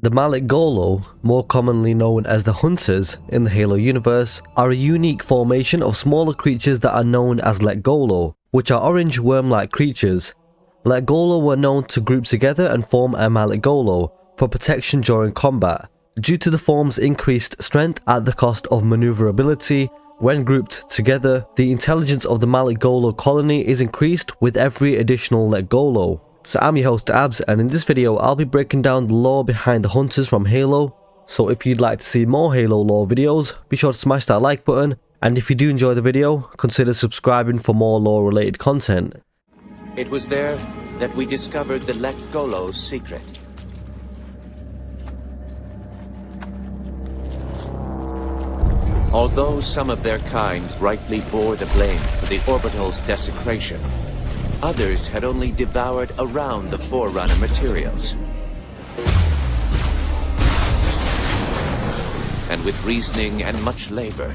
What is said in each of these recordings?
The Mgalekgolo, more commonly known as the Hunters in the Halo universe, are a unique formation of smaller creatures that are known as Lekgolo, which are orange worm-like creatures. Lekgolo were known to group together and form a Maligolo for protection during combat. Due to the form's increased strength at the cost of maneuverability, when grouped together, the intelligence of the Maligolo colony is increased with every additional Lekgolo. So I'm your host Abz, and in this video I'll be breaking down the lore behind the Hunters from Halo. So if you'd like to see more Halo lore videos, be sure to smash that like button, and if you do enjoy the video, consider subscribing for more lore related content. It was there that we discovered the Lekgolo's secret. Although some of their kind rightly bore the blame for the orbital's desecration, others had only devoured around the Forerunner materials. And with reasoning and much labor,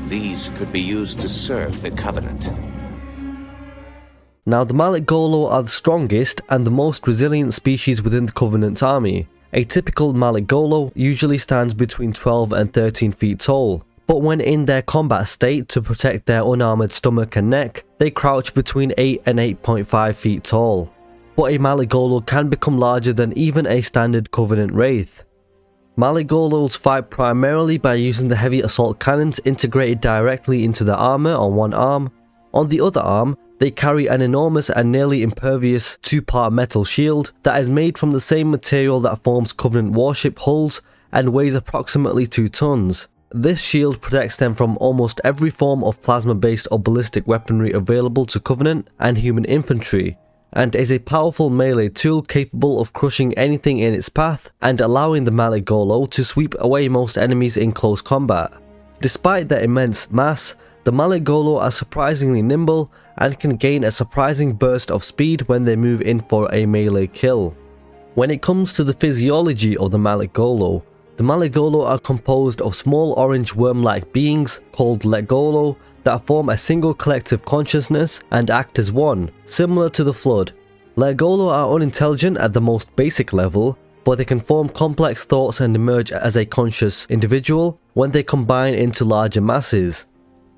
these could be used to serve the Covenant. Now the Maligolo are the strongest and the most resilient species within the Covenant's army. A typical Maligolo usually stands between 12 and 13 feet tall, but when in their combat state to protect their unarmored stomach and neck, they crouch between 8 and 8.5 feet tall. But a Maligolo can become larger than even a standard Covenant Wraith. Maligolos fight primarily by using the heavy assault cannons integrated directly into their armor on one arm. On the other arm, they carry an enormous and nearly impervious two-part metal shield that is made from the same material that forms Covenant warship hulls and weighs approximately 2 tons. This shield protects them from almost every form of plasma-based or ballistic weaponry available to Covenant and human infantry, and is a powerful melee tool capable of crushing anything in its path and allowing the Maligolo to sweep away most enemies in close combat. Despite their immense mass, the Maligolo are surprisingly nimble and can gain a surprising burst of speed when they move in for a melee kill. When it comes to the physiology of the Maligolo are composed of small orange worm-like beings called Lekgolo that form a single collective consciousness and act as one, similar to the Flood. Lekgolo are unintelligent at the most basic level, but they can form complex thoughts and emerge as a conscious individual when they combine into larger masses.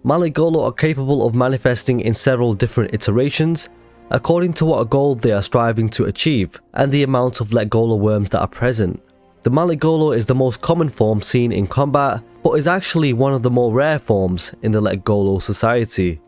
Maligolo are capable of manifesting in several different iterations, according to what goal they are striving to achieve, and the amount of Lekgolo worms that are present. The Maligolo is the most common form seen in combat, but is actually one of the more rare forms in the Lekgolo society.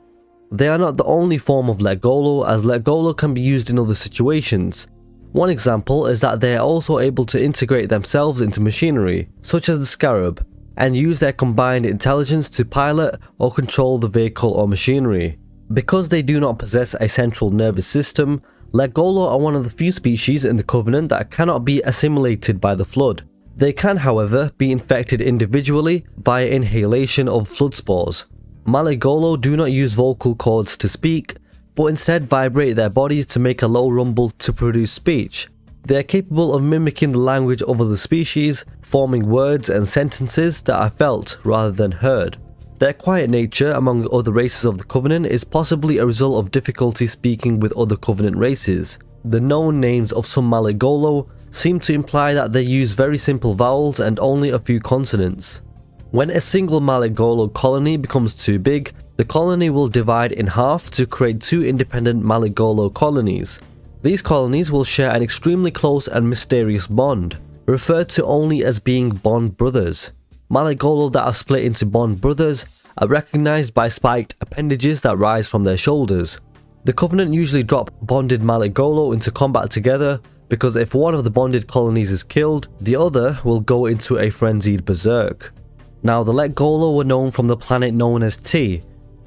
They are not the only form of Lekgolo, as Lekgolo can be used in other situations. One example is that they are also able to integrate themselves into machinery, such as the Scarab, and use their combined intelligence to pilot or control the vehicle or machinery. Because they do not possess a central nervous system, Lekgolo are one of the few species in the Covenant that cannot be assimilated by the Flood. They can, however, be infected individually via inhalation of Flood spores. Maligolo do not use vocal cords to speak, but instead vibrate their bodies to make a low rumble to produce speech. They are capable of mimicking the language of other species, forming words and sentences that are felt rather than heard. Their quiet nature among other races of the Covenant is possibly a result of difficulty speaking with other Covenant races. The known names of some Maligolo seem to imply that they use very simple vowels and only a few consonants. When a single Maligolo colony becomes too big, the colony will divide in half to create 2 independent Maligolo colonies. These colonies will share an extremely close and mysterious bond, referred to only as being bond brothers. Maligolo that are split into bond brothers are recognized by spiked appendages that rise from their shoulders. The Covenant usually drop bonded Maligolo into combat together, because if one of the bonded colonies is killed, the other will go into a frenzied berserk. Now the Lekgolo were known from the planet known as T.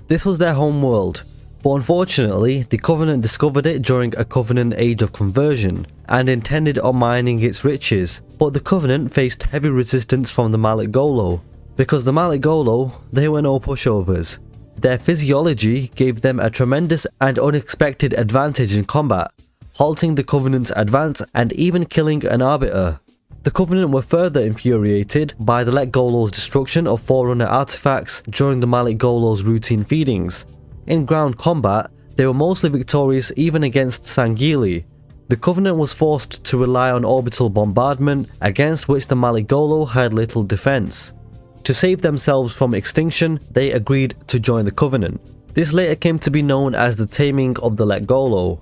This was their home world, but unfortunately the Covenant discovered it during a Covenant Age of Conversion and intended on mining its riches, but the Covenant faced heavy resistance from the Maligolo. Because the Maligolo, they were no pushovers. Their physiology gave them a tremendous and unexpected advantage in combat, halting the Covenant's advance and even killing an Arbiter. The Covenant were further infuriated by the Lekgolo's destruction of Forerunner artifacts during the Maligolo's routine feedings. In ground combat, they were mostly victorious even against Sangheili. The Covenant was forced to rely on orbital bombardment, against which the Maligolo had little defense. To save themselves from extinction, they agreed to join the Covenant. This later came to be known as the Taming of the Lekgolo.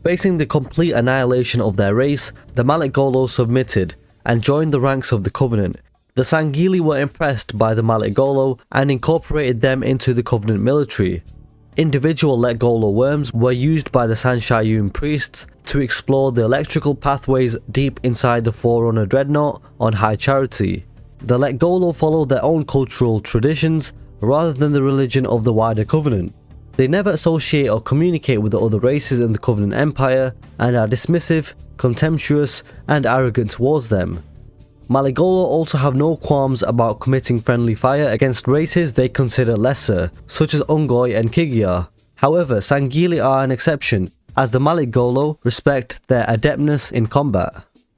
Facing the complete annihilation of their race, the Maligolo submitted and joined the ranks of the Covenant. The Sangheili were impressed by the Maligolo and incorporated them into the Covenant military. Individual Lekgolo worms were used by the Sanshayun priests to explore the electrical pathways deep inside the Forerunner Dreadnought on High Charity. The Lekgolo followed their own cultural traditions rather than the religion of the wider Covenant. They never associate or communicate with the other races in the Covenant Empire and are dismissive, contemptuous, and arrogant towards them. Maligolo also have no qualms about committing friendly fire against races they consider lesser, such as Ungoi and Kigia. However, Sangheili are an exception, as the Maligolo respect their adeptness in combat.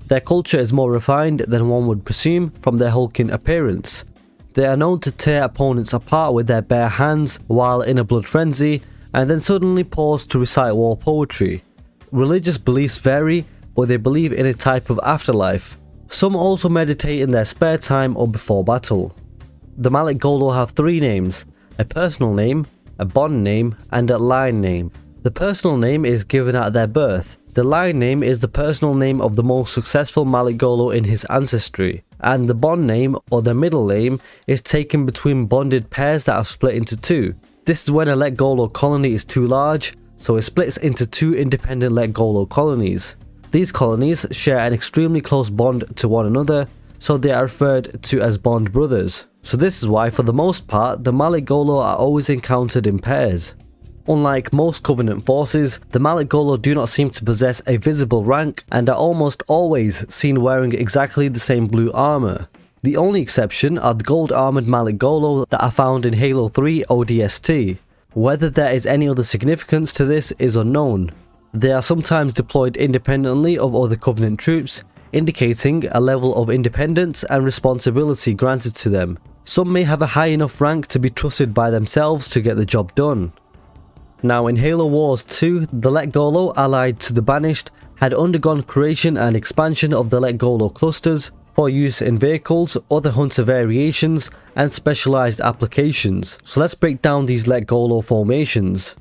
Their culture is more refined than one would presume from their hulking appearance. They are known to tear opponents apart with their bare hands while in a blood frenzy, and then suddenly pause to recite war poetry. Religious beliefs vary, but they believe in a type of afterlife. Some also meditate in their spare time or before battle. The Maligolo have three names: a personal name, a bond name, and a line name. The personal name is given at their birth. The line name is the personal name of the most successful Maligolo in his ancestry, and the bond name or the middle name is taken between bonded pairs that have split into two. This is when a Lekgolo colony is too large, so it splits into two independent Lekgolo colonies. These colonies share an extremely close bond to one another, so they are referred to as bond brothers. So this is why, for the most part, the Maligolo are always encountered in pairs. Unlike most Covenant forces, the Maligolo do not seem to possess a visible rank and are almost always seen wearing exactly the same blue armor. The only exception are the gold armored Maligolo that are found in Halo 3 ODST. Whether there is any other significance to this is unknown. They are sometimes deployed independently of other Covenant troops, indicating a level of independence and responsibility granted to them. Some may have a high enough rank to be trusted by themselves to get the job done. Now, in Halo Wars 2, the Lekgolo allied to the Banished had undergone creation and expansion of the Lekgolo clusters for use in vehicles, other hunter variations, and specialized applications. So let's break down these Lekgolo formations.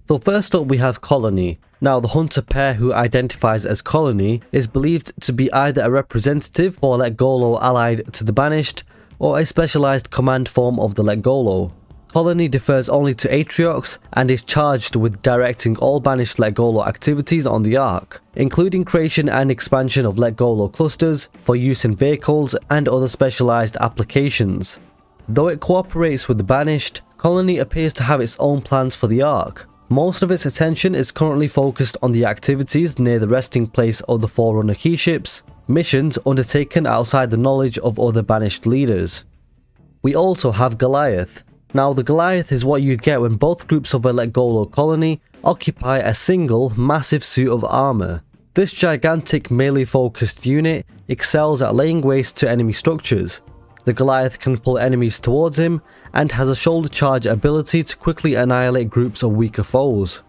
So first up we have Colony. Now, the hunter pair who identifies as Colony is believed to be either a representative for Lekgolo allied to the Banished, or a specialized command form of the Lekgolo. Colony defers only to Atriox and is charged with directing all Banished Lekgolo activities on the Ark, including creation and expansion of Lekgolo clusters for use in vehicles and other specialized applications. Though it cooperates with the Banished, Colony appears to have its own plans for the Ark. Most of its attention is currently focused on the activities near the resting place of the Forerunner keyships, missions undertaken outside the knowledge of other Banished leaders. We also have Goliath. Now, the Goliath is what you get when both groups of a Lekgolo colony occupy a single massive suit of armor. This gigantic melee-focused unit excels at laying waste to enemy structures. The Goliath can pull enemies towards him and has a shoulder charge ability to quickly annihilate groups of weaker foes.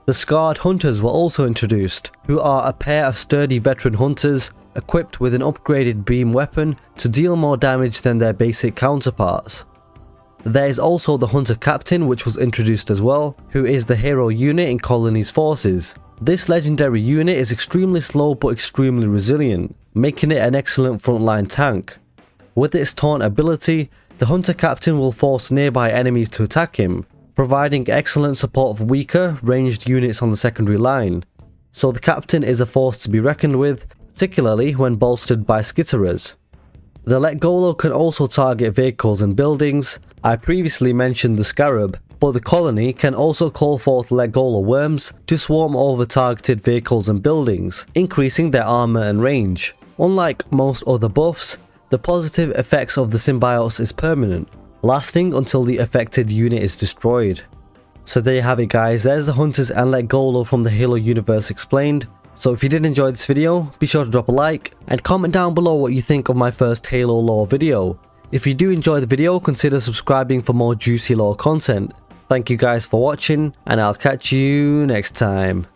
The Scarred Hunters were also introduced, who are a pair of sturdy veteran hunters equipped with an upgraded beam weapon to deal more damage than their basic counterparts. There is also the Hunter Captain, which was introduced as well, who is the hero unit in Colony's forces. This legendary unit is extremely slow but extremely resilient, making it an excellent frontline tank. With its taunt ability, the Hunter Captain will force nearby enemies to attack him, providing excellent support for weaker, ranged units on the secondary line. So the Captain is a force to be reckoned with, particularly when bolstered by skitterers. The Lekgolo can also target vehicles and buildings. I previously mentioned the Scarab, but the colony can also call forth Lekgolo worms to swarm over targeted vehicles and buildings, increasing their armor and range. Unlike most other buffs, the positive effects of the symbiotes is permanent, lasting until the affected unit is destroyed. So there you have it guys, there's the Hunters and Lekgolo from the Halo universe explained. So if you did enjoy this video, be sure to drop a like and comment down below what you think of my first Halo lore video. If you do enjoy the video, consider subscribing for more juicy lore content. Thank you guys for watching, and I'll catch you next time.